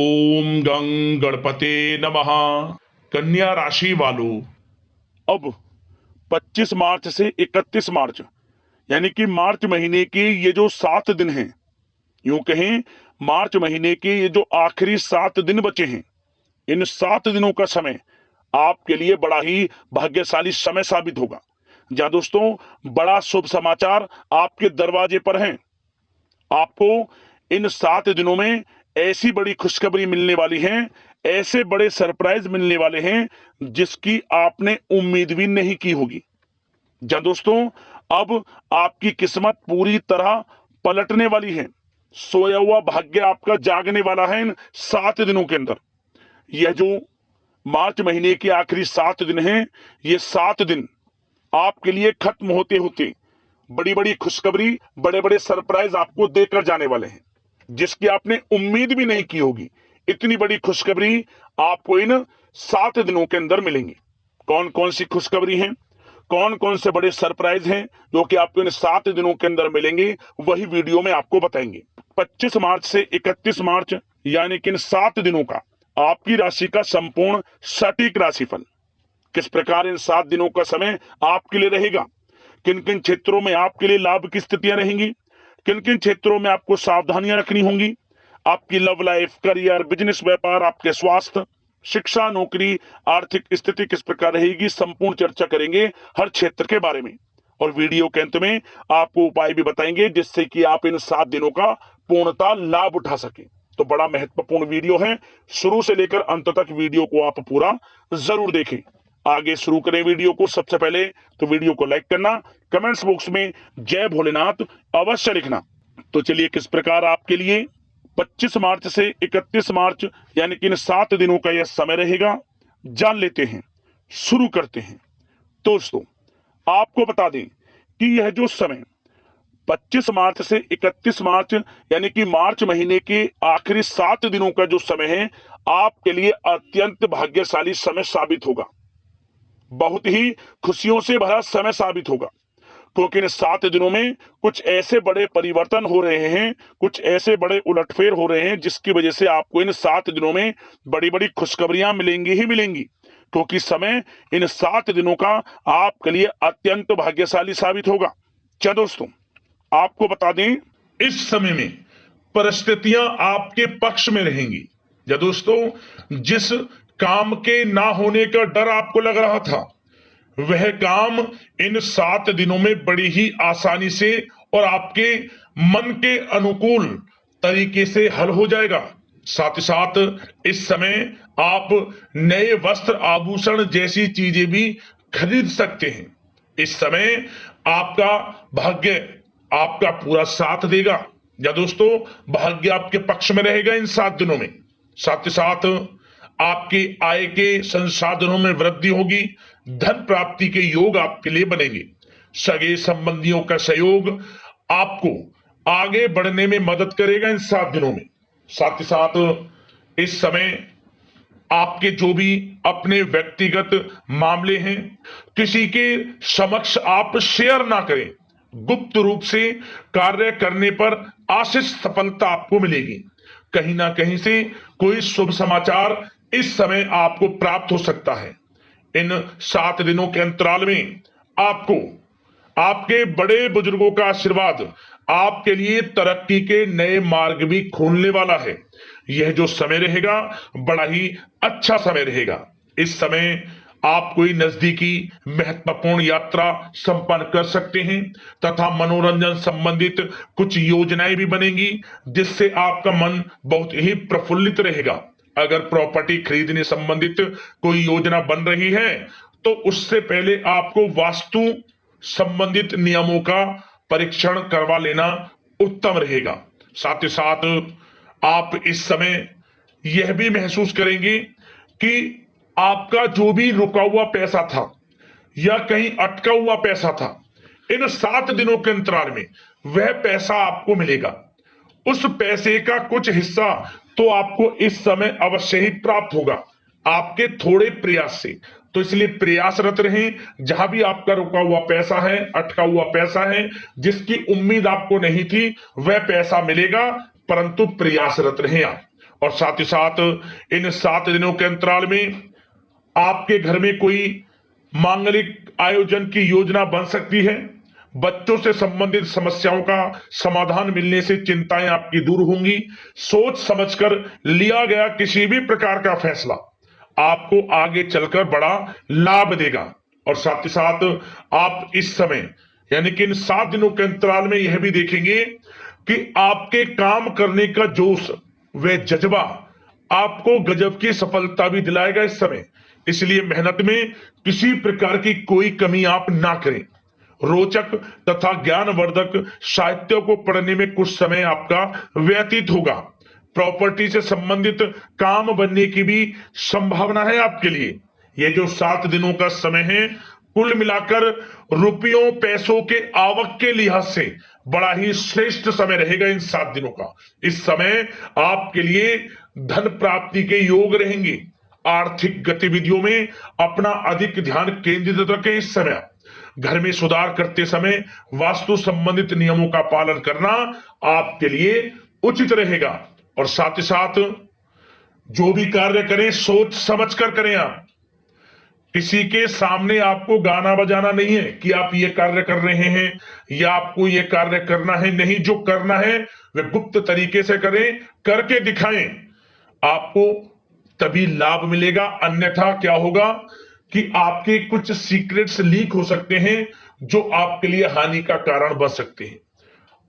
ओम गं गणपते नमः। कन्या राशि वालों, अब 25 मार्च से 31 मार्च यानी कि मार्च महीने के ये जो 7 दिन हैं, यूं कहें मार्च महीने के ये जो आखिरी 7 दिन बचे हैं, इन 7 दिनों का समय आपके लिए बड़ा ही भाग्यशाली समय साबित होगा। जहां दोस्तों बड़ा शुभ समाचार आपके दरवाजे पर हैं। आपको इन 7 दिनों में ऐसी बड़ी खुशखबरी मिलने वाली है, ऐसे बड़े सरप्राइज मिलने वाले हैं जिसकी आपने उम्मीद भी नहीं की होगी। जहां दोस्तों अब आपकी किस्मत पूरी तरह पलटने वाली है। सोया हुआ भाग्य आपका जागने वाला है इन 7 दिनों के अंदर। यह जो मार्च महीने के आखिरी 7 दिन हैं, ये 7 दिन आपके लिए खत्म होते होते बड़ी बड़ी खुशखबरी, बड़े बड़े सरप्राइज आपको देकर जाने वाले हैं जिसकी आपने उम्मीद भी नहीं की होगी। इतनी बड़ी खुशखबरी आपको इन 7 दिनों के अंदर मिलेंगी। कौन कौन सी खुशखबरी हैं, कौन कौन से बड़े सरप्राइज हैं जो कि आपको इन 7 दिनों के अंदर मिलेंगे, वही वीडियो में आपको बताएंगे। 25 मार्च से 31 मार्च यानी कि इन 7 दिनों का आपकी राशि का संपूर्ण सटीक राशिफल, किस प्रकार इन 7 दिनों का समय आपके लिए रहेगा, किन किन क्षेत्रों में आपके लिए लाभ की स्थितियां रहेंगी, किन किन क्षेत्रों में आपको सावधानियां रखनी होंगी, आपकी लव लाइफ, करियर, बिजनेस, व्यापार, आपके स्वास्थ्य, शिक्षा, नौकरी, आर्थिक स्थिति किस प्रकार रहेगी, संपूर्ण चर्चा करेंगे हर क्षेत्र के बारे में। और वीडियो के अंत में आपको उपाय भी बताएंगे जिससे कि आप इन 7 दिनों का पूर्णतः लाभ उठा सके। तो बड़ा महत्वपूर्ण वीडियो है, शुरू से लेकर अंत तक वीडियो को आप पूरा जरूर देखें। आगे शुरू करें वीडियो को। सबसे पहले तो वीडियो को लाइक करना, कमेंट्स बॉक्स में जय भोलेनाथ अवश्य लिखना। तो चलिए किस प्रकार आपके लिए 25 मार्च से 31 मार्च यानी कि इन 7 दिनों का यह समय रहेगा, जान लेते हैं, शुरू करते हैं। दोस्तों आपको बता दें कि यह जो समय 25 मार्च से 31 मार्च यानी कि मार्च महीने के आखिरी 7 दिनों का जो समय है, आपके लिए अत्यंत भाग्यशाली समय साबित होगा। बहुत ही खुशियों से भरा समय साबित होगा, क्योंकि इन 7 दिनों में कुछ ऐसे बड़े परिवर्तन हो रहे हैं, कुछ ऐसे बड़े उलटफेर हो रहे हैं जिसकी वजह से आपको इन 7 दिनों में बड़ी बड़ी खुशखबरियां मिलेंगी ही मिलेंगी। क्योंकि समय इन 7 दिनों का आपके लिए अत्यंत भाग्यशाली साबित होगा। क्या दोस्तों आपको बता दें, इस समय में परिस्थितियां आपके पक्ष में रहेंगी। या दोस्तों जिस काम के ना होने का डर आपको लग रहा था, वह काम इन 7 दिनों में बड़ी ही आसानी से और आपके मन के अनुकूल तरीके से हल हो जाएगा। साथ ही साथ इस समय आप नए वस्त्र, आभूषण जैसी चीजें भी खरीद सकते हैं। इस समय आपका भाग्य आपका पूरा साथ देगा। या दोस्तों भाग्य आपके पक्ष में रहेगा इन 7 दिनों में। साथ ही साथ आपकी आय के संसाधनों में वृद्धि होगी, धन प्राप्ति के योग आपके लिए बनेंगे। सगे संबंधियों का सहयोग आपको आगे बढ़ने में मदद करेगा इन 7 दिनों में। साथ ही साथ इस समय आपके जो भी अपने व्यक्तिगत मामले हैं, किसी के समक्ष आप शेयर ना करें। गुप्त रूप से कार्य करने पर आशीष सफलता आपको मिलेगी। कहीं ना कहीं से कोई शुभ समाचार इस समय आपको प्राप्त हो सकता है। इन 7 दिनों के अंतराल में आपको आपके बड़े बुजुर्गों का आशीर्वाद आपके लिए तरक्की के नए मार्ग भी खोलने वाला है। यह जो समय रहेगा बड़ा ही अच्छा समय रहेगा। इस समय आप कोई नजदीकी महत्वपूर्ण यात्रा संपन्न कर सकते हैं तथा मनोरंजन संबंधित कुछ योजनाएं भी बनेंगी जिससे आपका मन बहुत ही प्रफुल्लित रहेगा। अगर प्रॉपर्टी खरीदने संबंधित कोई योजना बन रही है तो उससे पहले आपको वास्तु संबंधित नियमों का परीक्षण करवा लेना उत्तम रहेगा। साथ ही साथ आप इस समय यह भी महसूस करेंगे कि आपका जो भी रुका हुआ पैसा था या कहीं अटका हुआ पैसा था, इन 7 दिनों के अंतराल में वह पैसा आपको मिलेगा। उस पैसे का कुछ हिस्सा तो आपको इस समय अवश्य ही प्राप्त होगा आपके थोड़े प्रयास से। तो इसलिए प्रयासरत रहें। जहां भी आपका रुका हुआ पैसा है, अटका हुआ पैसा है, जिसकी उम्मीद आपको नहीं थी, वह पैसा मिलेगा, परंतु प्रयासरत रहें आप। और साथ ही साथ इन 7 दिनों के अंतराल में आपके घर में कोई मांगलिक आयोजन की योजना बन सकती है। बच्चों से संबंधित समस्याओं का समाधान मिलने से चिंताएं आपकी दूर होंगी। सोच समझकर लिया गया किसी भी प्रकार का फैसला आपको आगे चलकर बड़ा लाभ देगा। और साथ ही साथ आप इस समय यानी कि इन 7 दिनों के अंतराल में यह भी देखेंगे कि आपके काम करने का जोश व जज्बा आपको गजब की सफलता भी दिलाएगा इस समय। इसलिए मेहनत में किसी प्रकार की कोई कमी आप ना करें। रोचक तथा ज्ञानवर्धक साहित्य को पढ़ने में कुछ समय आपका व्यतीत होगा। प्रॉपर्टी से संबंधित काम बनने की भी संभावना है आपके लिए। ये जो 7 दिनों का समय है, कुल मिलाकर रुपयों पैसों के आवक के लिहाज से बड़ा ही श्रेष्ठ समय रहेगा इन 7 दिनों का। इस समय आपके लिए धन प्राप्ति के योग रहेंगे। आर्थिक गतिविधियों में अपना अधिक ध्यान केंद्रित रखें। इस समय घर में सुधार करते समय वास्तु संबंधित नियमों का पालन करना आपके लिए उचित रहेगा। और साथ ही साथ जो भी कार्य करें सोच समझ कर करें। आप किसी के सामने आपको गाना बजाना नहीं है कि आप ये कार्य कर रहे हैं या आपको ये कार्य करना है। नहीं, जो करना है वह गुप्त तरीके से करें, करके दिखाएं। आपको तभी लाभ मिलेगा। अन्यथा क्या होगा कि आपके कुछ सीक्रेट्स लीक हो सकते हैं जो आपके लिए हानि का कारण बन सकते हैं।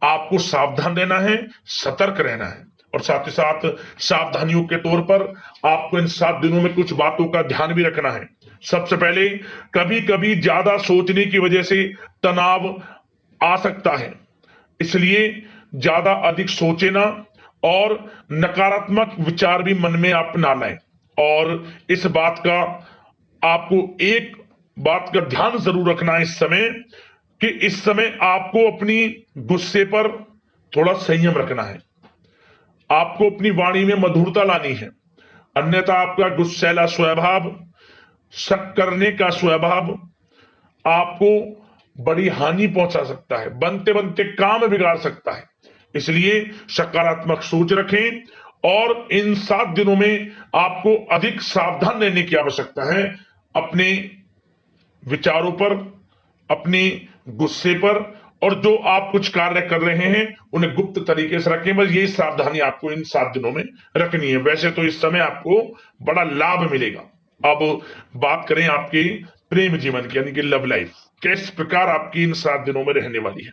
आपको सावधान रहना है, सतर्क रहना है। और साथ ही साथ सावधानियों के तौर पर आपको इन 7 दिनों में कुछ बातों का ध्यान भी रखना है। सबसे पहले, कभी कभी ज्यादा सोचने की वजह से तनाव आ सकता है, इसलिए ज्यादा अधिक सोचे ना और नकारात्मक विचार भी मन में आप ना लाएं। और इस बात का आपको एक बात का ध्यान जरूर रखना है इस समय कि इस समय आपको अपनी गुस्से पर थोड़ा संयम रखना है। आपको अपनी वाणी में मधुरता लानी है, अन्यथा आपका गुस्सैला स्वभाव, शक करने का स्वभाव आपको बड़ी हानि पहुंचा सकता है, बनते बनते काम बिगाड़ सकता है। इसलिए सकारात्मक सोच रखें और इन 7 दिनों में आपको अधिक सावधान रहने की आवश्यकता है। अपने विचारों पर, अपने गुस्से पर, और जो आप कुछ कार्य कर रहे हैं उन्हें गुप्त तरीके से रखें। बस यही सावधानी आपको इन 7 दिनों में रखनी है। वैसे तो इस समय आपको बड़ा लाभ मिलेगा। अब बात करें आपके प्रेम जीवन की, यानी कि लव लाइफ किस प्रकार आपकी इन 7 दिनों में रहने वाली है।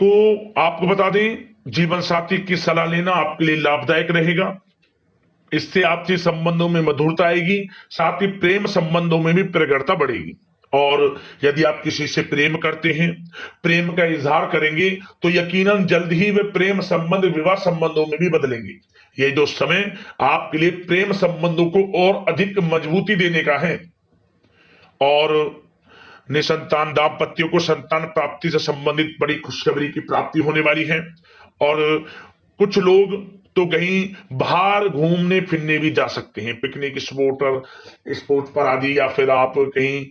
तो आपको बता दें, जीवन साथी की सलाह लेना आपके लिए लाभदायक रहेगा। इससे आपसी संबंधों में मधुरता आएगी, साथ ही प्रेम संबंधों में भी प्रगाढ़ता बढ़ेगी। और यदि आप किसी से प्रेम करते हैं, प्रेम का इजहार करेंगे, तो यकीनन जल्द ही वे प्रेम संबंध विवाह संबंधों में भी बदलेंगे। ये जो समय आपके लिए प्रेम संबंधों को और अधिक मजबूती देने का है। और निसंतान दाम्पत्यों को संतान प्राप्ति से संबंधित बड़ी खुशखबरी की प्राप्ति होने वाली है। और कुछ लोग तो कहीं बाहर घूमने फिरने भी जा सकते हैं, पिकनिक स्पॉट पर आदि, या फिर आप कहीं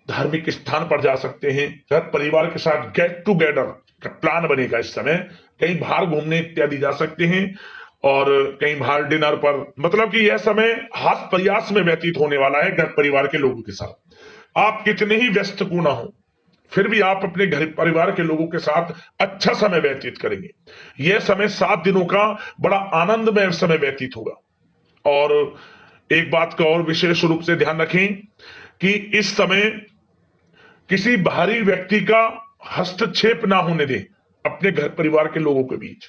धार्मिक स्थान पर जा सकते हैं। घर परिवार के साथ गेट टुगेदर का प्लान बनेगा इस समय। कहीं बाहर घूमने इत्यादि जा सकते हैं और कहीं बाहर डिनर पर, मतलब कि यह समय हास प्रयास में व्यतीत होने वाला है घर परिवार के लोगों के साथ। आप कितने ही व्यस्त क्यों ना हो, फिर भी आप अपने घर परिवार के लोगों के साथ अच्छा समय व्यतीत करेंगे। यह समय 7 दिनों का बड़ा आनंदमय समय व्यतीत होगा। और एक बात का और विशेष रूप से ध्यान रखें कि इस समय किसी बाहरी व्यक्ति का हस्तक्षेप ना होने दें अपने घर परिवार के लोगों के बीच।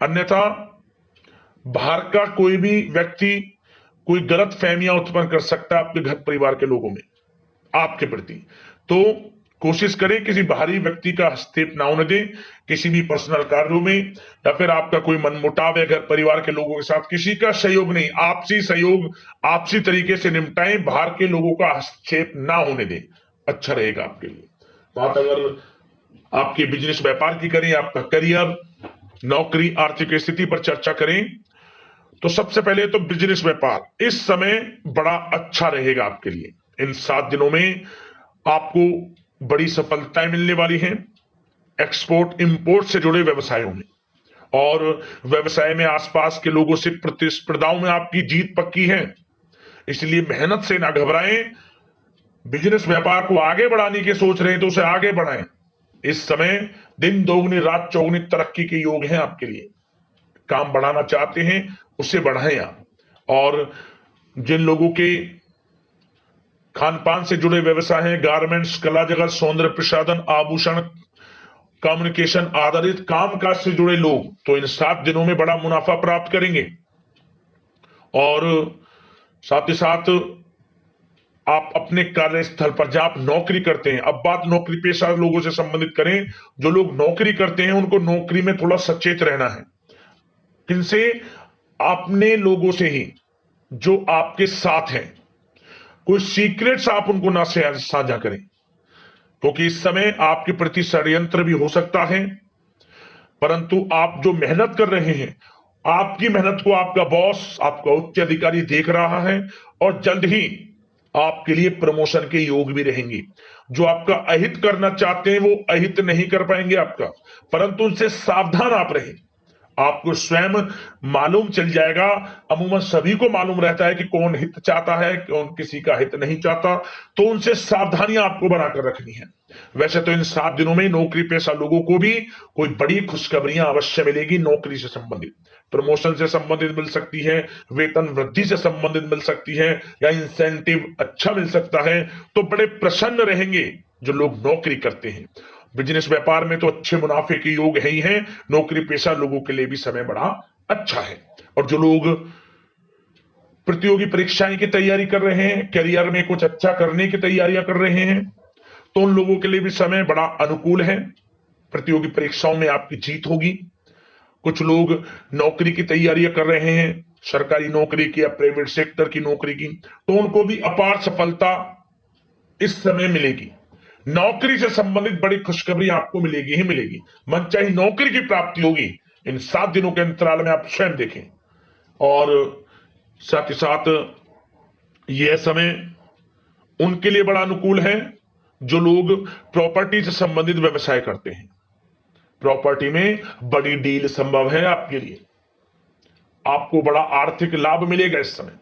अन्यथा बाहर का कोई भी व्यक्ति कोई गलत फहमियां उत्पन्न कर सकता है आपके घर परिवार के लोगों में आपके प्रति। तो कोशिश करें किसी बाहरी व्यक्ति का हस्तक्षेप ना होने दें किसी भी पर्सनल कार्यों में, या फिर आपका कोई मनमुटाव है घर परिवार के लोगों के साथ, किसी का सहयोग नहीं, आपसी सहयोग आपसी तरीके से निपटाएं। बाहर के लोगों का हस्तक्षेप ना होने दें, अच्छा रहेगा आपके लिए। बात अगर आपके बिजनेस व्यापार की करें, आपका करियर, नौकरी, आर्थिक स्थिति पर चर्चा करें, तो सबसे पहले तो बिजनेस व्यापार इस समय बड़ा अच्छा रहेगा आपके लिए। इन 7 दिनों में आपको बड़ी सफलताएं मिलने वाली हैं एक्सपोर्ट इंपोर्ट से जुड़े व्यवसायों में। और व्यवसाय में आसपास के लोगों से प्रतिस्पर्धाओं में आपकी जीत पक्की है, इसलिए मेहनत से ना घबराएं। बिजनेस व्यापार को आगे बढ़ाने की सोच रहे हैं तो उसे आगे बढ़ाएं। इस समय दिन दोगुनी रात चौगुनी तरक्की के योग हैं आपके लिए। काम बढ़ाना चाहते हैं उसे बढ़ाएं आप। और जिन लोगों के खान पान से जुड़े व्यवसाय हैं, गारमेंट्स, कला जगत, सौंदर्य प्रसाधन, आभूषण, कम्युनिकेशन आधारित कामकाज से जुड़े लोग तो इन 7 दिनों में बड़ा मुनाफा प्राप्त करेंगे। और साथ ही साथ आप अपने कार्यस्थल पर जहां आप नौकरी करते हैं, अब बात नौकरी पेशा लोगों से संबंधित करें, जो लोग नौकरी करते हैं उनको नौकरी में थोड़ा सचेत रहना है। किनसे? अपने लोगों से ही जो आपके साथ हैं। कोई सीक्रेट्स आप उनको ना साझा करें, क्योंकि इस समय आपके प्रति षड्यंत्र भी हो सकता है। परंतु आप जो मेहनत कर रहे हैं, आपकी मेहनत को आपका बॉस, आपका उच्च अधिकारी देख रहा है और जल्द ही आपके लिए प्रमोशन के योग भी रहेंगे। जो आपका अहित करना चाहते हैं वो अहित नहीं कर पाएंगे आपका, परंतु उनसे सावधान आप रहें। आपको स्वयं मालूम चल जाएगा। अमूमन सभी को मालूम रहता है कि कौन हित चाहता है, कौन किसी का हित नहीं चाहता, तो उनसे सावधानियां आपको बनाकर रखनी है। वैसे तो इन 7 दिनों में नौकरी पेशा लोगों को भी कोई बड़ी खुशखबरियां अवश्य मिलेगी। नौकरी से संबंधित, प्रमोशन से संबंधित मिल सकती है, वेतन वृद्धि से संबंधित मिल सकती है, या इंसेंटिव अच्छा मिल सकता है। तो बड़े प्रसन्न रहेंगे जो लोग नौकरी करते हैं। बिजनेस व्यापार में तो अच्छे मुनाफे के योग है ही है। नौकरी पेशा लोगों के लिए भी समय बड़ा अच्छा है। और जो लोग प्रतियोगी परीक्षाएं की तैयारी कर रहे हैं, करियर में कुछ अच्छा करने की तैयारियां कर रहे हैं, तो उन लोगों के लिए भी समय बड़ा अनुकूल है। प्रतियोगी परीक्षाओं में आपकी जीत होगी। कुछ लोग नौकरी की तैयारियां कर रहे हैं, सरकारी नौकरी की या प्राइवेट सेक्टर की नौकरी की, तो उनको भी अपार सफलता इस समय मिलेगी। नौकरी से संबंधित बड़ी खुशखबरी आपको मिलेगी ही मिलेगी। मनचाही नौकरी की प्राप्ति होगी इन 7 दिनों के अंतराल में, आप स्वयं देखें। और साथ ही साथ यह समय उनके लिए बड़ा अनुकूल है जो लोग प्रॉपर्टी से संबंधित व्यवसाय करते हैं। प्रॉपर्टी में बड़ी डील संभव है आपके लिए, आपको बड़ा आर्थिक लाभ मिलेगा इस समय।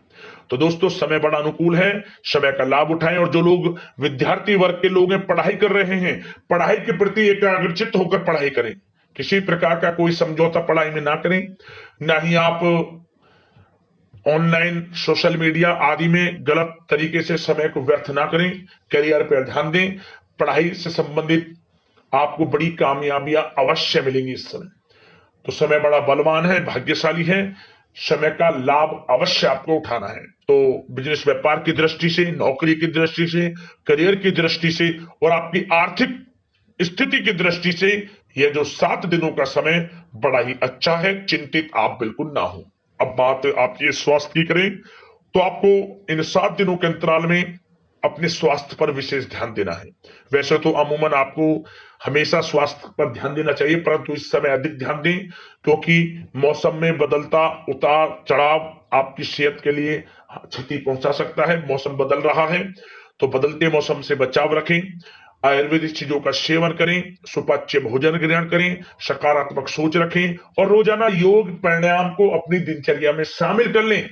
तो दोस्तों समय बड़ा अनुकूल है, समय का लाभ उठाएं। और जो लोग विद्यार्थी वर्ग के लोग हैं, पढ़ाई कर रहे हैं, पढ़ाई के प्रति एकाग्रचित्त होकर पढ़ाई करें। किसी प्रकार का कोई समझौता पढ़ाई में ना करें, ना ही आप ऑनलाइन सोशल मीडिया आदि में गलत तरीके से समय को व्यर्थ ना करें। करियर पर ध्यान दें। पढ़ाई से संबंधित आपको बड़ी कामयाबियां अवश्य मिलेंगी इस समय। तो समय बड़ा बलवान है, भाग्यशाली है। समय का लाभ अवश्य आपको उठाना है। तो बिजनेस व्यापार की दृष्टि से, नौकरी की दृष्टि से, करियर की दृष्टि से और आपकी आर्थिक स्थिति की दृष्टि से यह जो 7 दिनों का समय बड़ा ही अच्छा है। चिंतित आप बिल्कुल ना हो। अब बात आपके स्वास्थ्य की करें तो आपको इन 7 दिनों के अंतराल में अपने स्वास्थ्य पर विशेष ध्यान देना है। वैसे तो अमूमन आपको हमेशा स्वास्थ्य पर ध्यान देना चाहिए, परंतु इस समय अधिक ध्यान दें, क्योंकि मौसम में बदलता उतार चढ़ाव आपकी सेहत के लिए क्षति पहुंचा सकता है। मौसम बदल रहा है तो बदलते मौसम से बचाव रखें। आयुर्वेदिक चीजों का सेवन करें, सुपाच्य भोजन ग्रहण करें, सकारात्मक सोच रखें और रोजाना योग प्राणायाम को अपनी दिनचर्या में शामिल कर लें।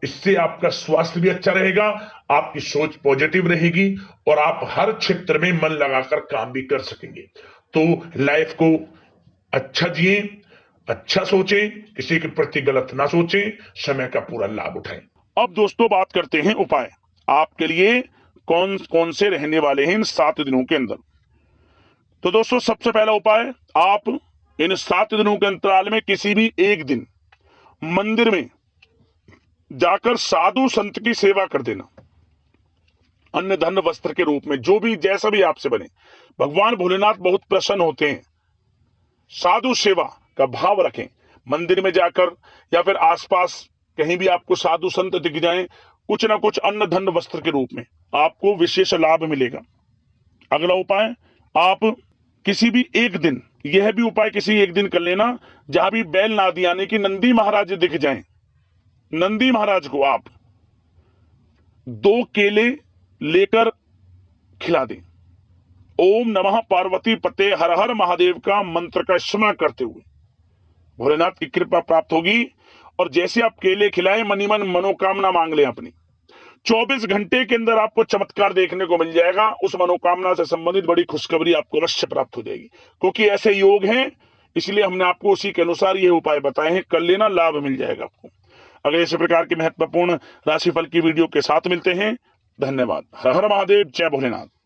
इससे आपका स्वास्थ्य भी अच्छा रहेगा, आपकी सोच पॉजिटिव रहेगी और आप हर क्षेत्र में मन लगाकर काम भी कर सकेंगे। तो लाइफ को अच्छा जिए, अच्छा सोचें, किसी के प्रति गलत ना सोचें, समय का पूरा लाभ उठाएं। अब दोस्तों बात करते हैं उपाय आपके लिए कौन कौन से रहने वाले हैं इन 7 दिनों के अंदर। तो दोस्तों सबसे पहला उपाय, आप इन 7 दिनों के अंतराल में किसी भी एक दिन मंदिर में जाकर साधु संत की सेवा कर देना, अन्न धन वस्त्र के रूप में, जो भी जैसा भी आपसे बने। भगवान भोलेनाथ बहुत प्रसन्न होते हैं। साधु सेवा का भाव रखें। मंदिर में जाकर या फिर आसपास कहीं भी आपको साधु संत दिख जाएं, कुछ ना कुछ अन्न धन वस्त्र के रूप में आपको विशेष लाभ मिलेगा। अगला उपाय, आप किसी भी एक दिन, यह भी उपाय किसी एक दिन कर लेना जहां भी बैल नादी यानी कि नंदी महाराज दिख जाएं, नंदी महाराज को आप 2 केले लेकर खिला दें। ओम नमः पार्वती पते हर हर महादेव का मंत्र का स्मरण करते हुए भोलेनाथ की कृपा प्राप्त होगी। और जैसे आप केले खिलाएं, मनी मन मनोकामना मांग लें अपनी, 24 घंटे के अंदर आपको चमत्कार देखने को मिल जाएगा। उस मनोकामना से संबंधित बड़ी खुशखबरी आपको अवश्य प्राप्त हो जाएगी, क्योंकि ऐसे योग हैं, इसलिए हमने आपको उसी के अनुसार ये उपाय बताए हैं। कर लेना, लाभ मिल जाएगा आपको। अगले इसी प्रकार के महत्वपूर्ण राशिफल की वीडियो के साथ मिलते हैं। धन्यवाद। हर हर महादेव, जय भोलेनाथ।